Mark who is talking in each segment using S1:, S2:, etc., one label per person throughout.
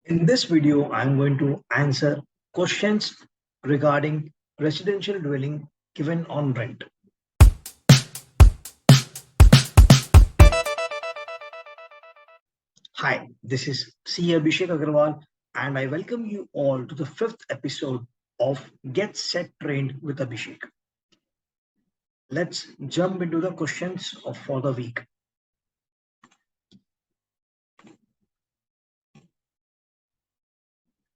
S1: In this video, I'm going to answer questions regarding residential dwelling given on rent. Hi, this is C. Abhishek Agarwal, and I welcome you all to the fifth episode of Get Set Trained with Abhishek. Let's jump into the questions for the week.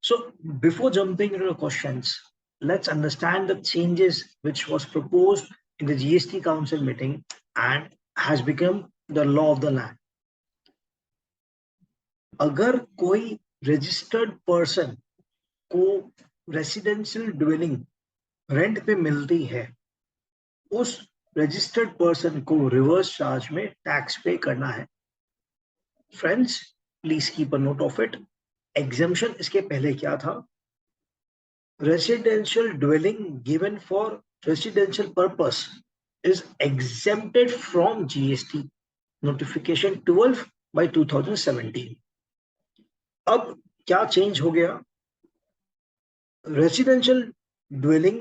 S1: So before jumping into the questions, let's understand the changes which was proposed in the GST Council meeting and has become the law of the land. अगर कोई registered person को residential dwelling rent पे मिलती है, उस registered person को reverse charge में tax पे करना है. Friends, please keep a note of it. Exemption इसके पहले क्या था? Residential dwelling given for residential purpose is exempted from GST notification 12 by 2017. अब क्या चेंज हो गया? Residential dwelling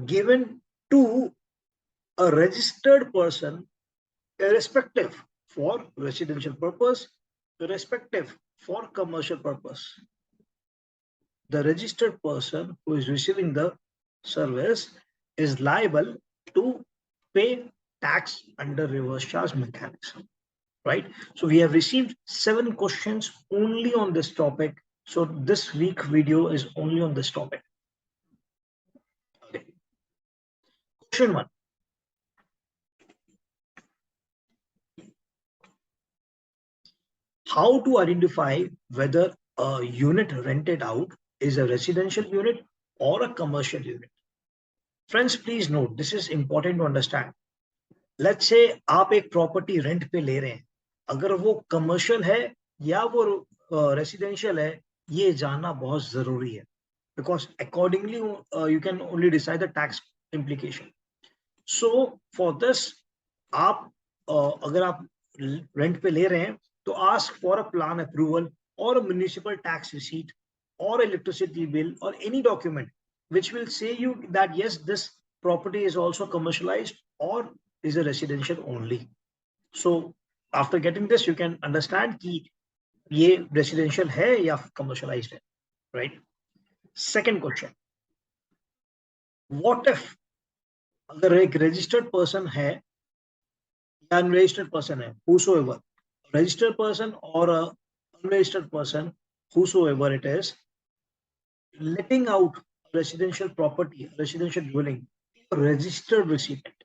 S1: given to a registered person, irrespective for residential purpose, irrespective for commercial purpose. The registered person who is receiving the service is liable to pay tax under reverse charge mechanism. Right? So we have received 7 questions only on this topic. So this week video is only on this topic. Okay. Question 1. How to identify whether a unit rented out is a residential unit or a commercial unit? Friends, please note, this is important to understand. Let's say आप एक property rent पे ले रहे हैं, अगर वो commercial है या वो रेसिडेंशियल है, ये जानना बहुत जरूरी है, because accordingly you can only decide the tax implication. So for this, आप अगर आप रेंट पे ले रहे हैं तो ask for a plan approval or a municipal tax receipt or electricity bill or any document which will say you that yes, this property is also commercialized or is a residential only. So after getting this, you can understand कि ये residential है या commercialized है, right? Second question, what if अगर एक registered person है या unregistered person है, whosoever, registered person or a unregistered person, whosoever it is, letting out residential property, residential dwelling, registered recipient.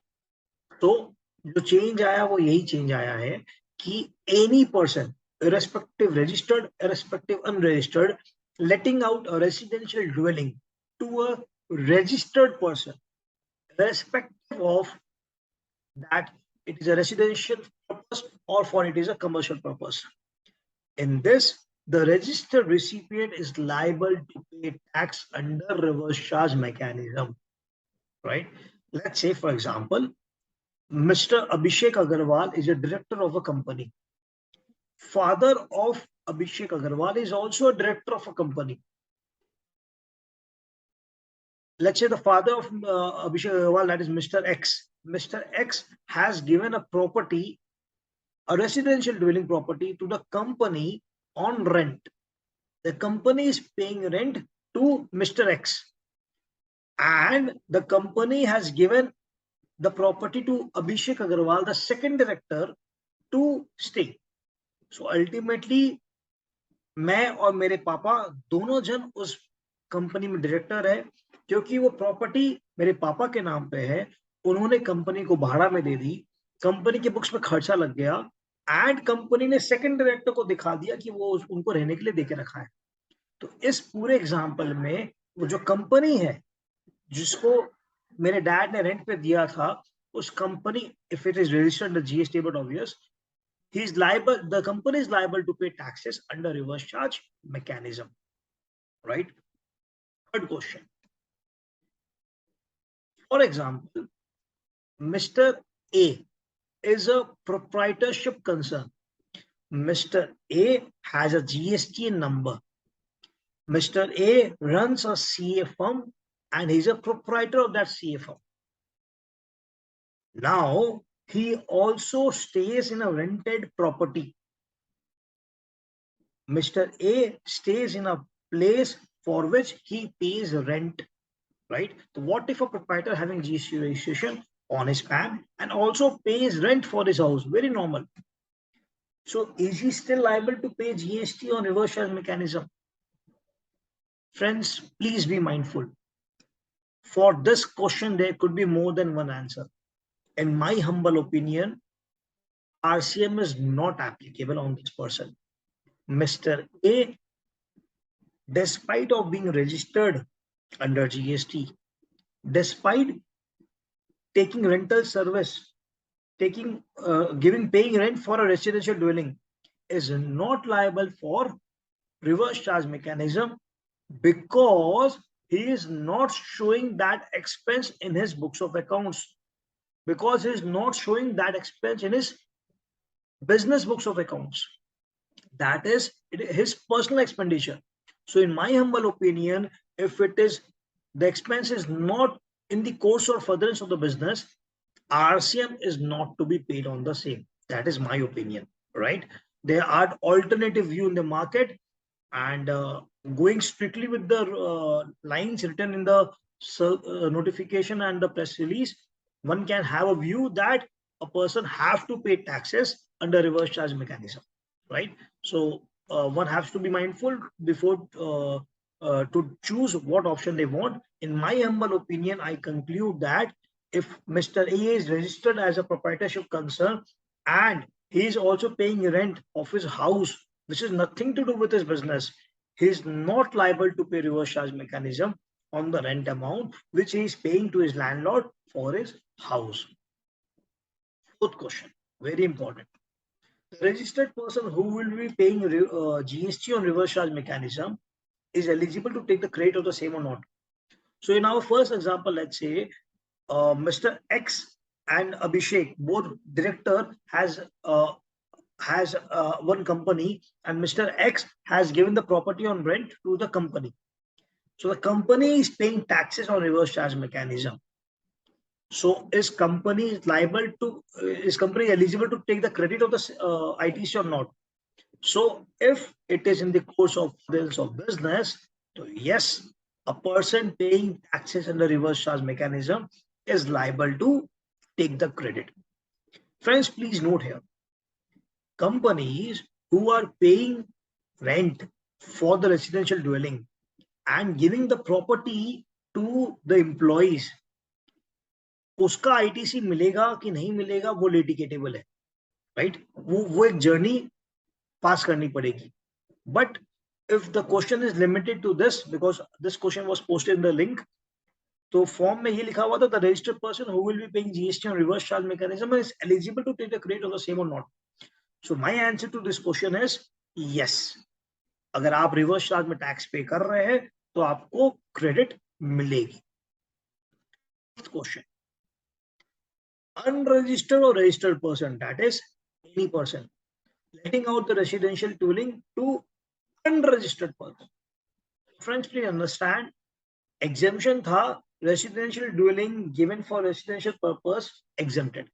S1: तो जो चेंज आया वो यही चेंज आया है कि any person, irrespective registered, irrespective unregistered, letting out a residential dwelling to a registered person, irrespective of that it is a residential purpose or for it is a commercial purpose. In this, the registered recipient is liable to pay tax under reverse charge mechanism, right? Let's say, for example, Mr. Abhishek Agarwal is a director of a company. Father of Abhishek Agarwal is also a director of a company. Let's say the father of Abhishek Agarwal, that is Mr. X. Mr. X has given a property, a residential dwelling property, to the company on rent. The company is paying rent to Mr. X, and the company has given the property to Abhishek Agarwal, the second director, to stay. So ultimately, मैं और मेरे पापा दोनों जन उस company में director है, क्योंकि वो प्रॉपर्टी मेरे पापा के नाम पे है, उन्होंने कंपनी को भाड़ा में दे दी, कंपनी के बुक्स में खर्चा लग गया, एंड कंपनी ने सेकंड डायरेक्टर को दिखा दिया कि वो उनको रहने के लिए देके रखा है. तो इस पूरे एग्जांपल में वो जो कंपनी है जिसको मेरे डैड ने रेंट पे दिया था, उस company, if it is registered the GST, but obvious, he is liable, the company is liable to pay taxes under reverse charge mechanism, right? Third question. For example, Mr. A is a proprietorship concern Mr. A has a GST number. Mr. A runs a CA firm and he's a proprietor of that CA firm. Now, he also stays in a rented property. Mr. A stays in a place for which he pays rent, right? So what if a proprietor having GST registration on his PAN and also pays rent for his house? Very normal. So is he still liable to pay GST on reverse charge mechanism? Friends, please be mindful. For this question, there could be more than one answer. In my humble opinion, RCM is not applicable on this person. Mr. A, despite of being registered under GST, despite taking rental service, paying rent for a residential dwelling, is not liable for reverse charge mechanism because he is not showing that expense in his books of accounts, because he is not showing that expense in his business books of accounts. That is his personal expenditure. So in my humble opinion, if it is the expense is not in the course or furtherance of the business, RCM is not to be paid on the same. That is my opinion, right? There are alternative view in the market, and going strictly with the lines written in the notification and the press release, one can have a view that a person have to pay taxes under reverse charge mechanism, right? So one has to be mindful before to choose what option they want. In my humble opinion, I conclude that if Mr. A is registered as a proprietorship concern and he is also paying rent of his house, which is nothing to do with his business, he is not liable to pay reverse charge mechanism on the rent amount which he is paying to his landlord for his house. Fourth question, very important. The registered person who will be paying GST on reverse charge mechanism is eligible to take the credit of the same or not. So in our first example, let's say Mr. X and Abhishek, both director, has one company, and Mr. X has given the property on rent to the company. So the company is paying taxes on reverse charge mechanism. So is company liable to is company eligible to take the credit of the ITC or not? So if it is in the course of business, so yes, a person paying taxes under reverse charge mechanism is liable to take the credit. Friends, please note here, companies who are paying rent for the residential dwelling and giving the property to the employees, उसका ITC मिलेगा कि नहीं मिलेगा वो लिटिगेटेबल है, right? वो एक journey पास करनी पड़ेगी. But if the question is limited to this, because this question was posted in the link, तो फॉर्म में ये लिखा हुआ था, the registered person who will be paying GST on reverse charge mechanism is eligible to take the credit of the same or not. So my answer to this question is yes. अगर आप reverse charge में tax पे कर रहे हैं तो आपको credit मिलेगी. Question, unregistered or registered person, that is any person letting out the residential dwelling to unregistered person. Friends, please understand, exemption tha residential dwelling given for residential purpose exempted.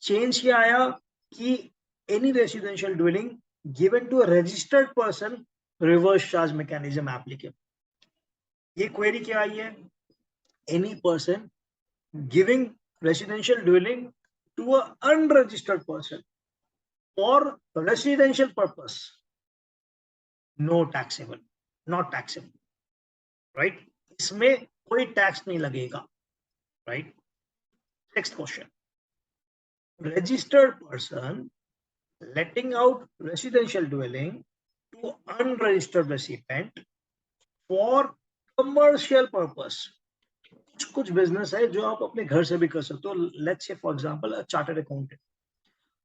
S1: Change क्या आया कि any residential dwelling given to a registered person, reverse charge mechanism applicable. ये query क्या आई है? Any person giving residential dwelling to a unregistered person for residential purpose, no taxable, not taxable, right? इसमें कोई tax नहीं लगेगा, right? Next question, registered person letting out residential dwelling to unregistered recipient for commercial purpose. कुछ business है जो आप अपने घर से भी कर सकते हो. Let's say for example a chartered accountant.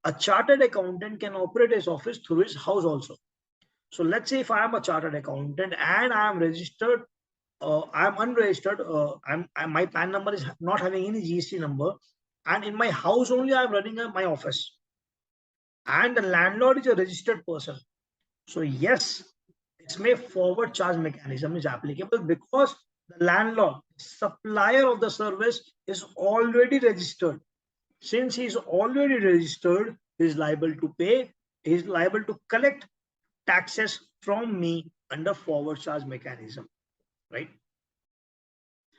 S1: A chartered accountant can operate his office through his house also. So let's say if I am a chartered accountant and I am registered, I am unregistered, my PAN number is not having any GST number, and in my house only I am running my office. and the landlord is a registered person. So yes, its may forward charge mechanism is applicable because the landlord, supplier of the service, is already registered. Since he is already registered, he is liable to pay, he is liable to collect taxes from me under forward charge mechanism, right?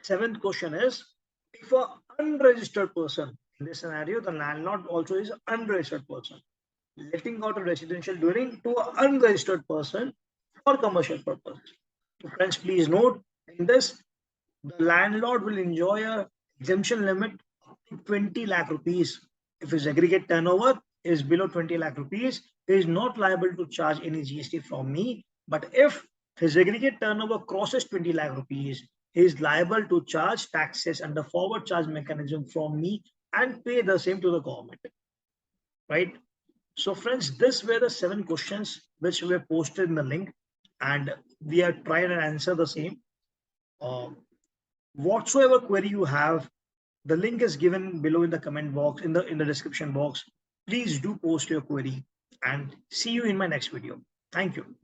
S1: Seventh question is, if an unregistered person, in this scenario, the landlord also is an unregistered person, letting out a residential dwelling to an unregistered person for commercial purpose. So friends, please note, in this, the landlord will enjoy a exemption limit up to 20 lakh rupees. If his aggregate turnover is below 20 lakh rupees, he is not liable to charge any GST from me. But if his aggregate turnover crosses 20 lakh rupees, he is liable to charge taxes under forward charge mechanism from me and pay the same to the government. Right? So friends, this were the 7 questions which were posted in the link, and we have tried and answer the same. Whatsoever query you have, the link is given below in the comment box, in the description box. Please do post your query, and see you in my next video. Thank you.